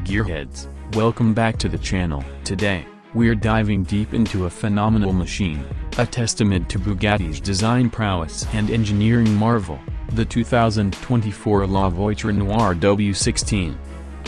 gearheads, welcome back to the channel. Today, we're diving deep into a phenomenal machine, a testament to Bugatti's design prowess and engineering marvel, the 2024 La Voiture Noire W16.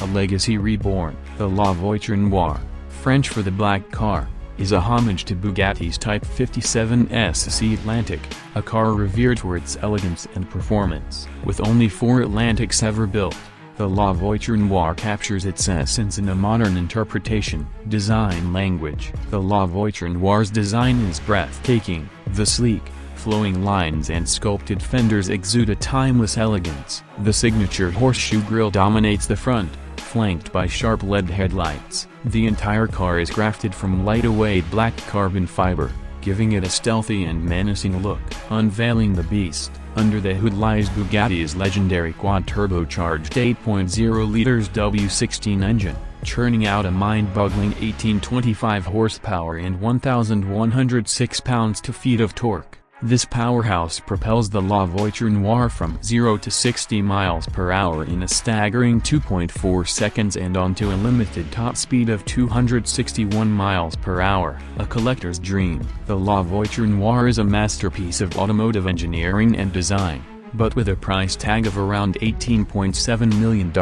A legacy reborn. The La Voiture Noire, French for the black car, is a homage to Bugatti's Type 57 SC Atlantic, a car revered for its elegance and performance. With only 4 Atlantics ever built, the La Voiture Noire captures its essence in a modern interpretation, design language. The La Voiture Noire's design is breathtaking. The sleek, flowing lines and sculpted fenders exude a timeless elegance. The signature horseshoe grille dominates the front, flanked by sharp LED headlights. The entire car is crafted from light-weight black carbon fiber, giving it a stealthy and menacing look. Unveiling the beast, under the hood lies Bugatti's legendary quad-turbocharged 8.0 liters W16 engine, churning out a mind-boggling 1825 horsepower and 1,106 pounds-feet of torque. This powerhouse propels the La Voiture Noire from 0 to 60 miles per hour in a staggering 2.4 seconds and onto a limited top speed of 261 miles per hour. A collector's dream. The La Voiture Noire is a masterpiece of automotive engineering and design, but with a price tag of around $18.7 million,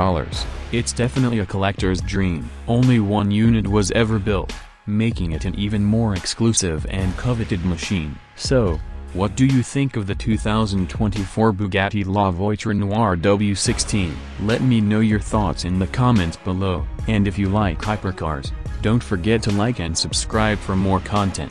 it's definitely a collector's dream. Only one unit was ever built, making it an even more exclusive and coveted machine. So, what do you think of the 2024 Bugatti La Voiture Noire W16? Let me know your thoughts in the comments below. And if you like hypercars, don't forget to like and subscribe for more content.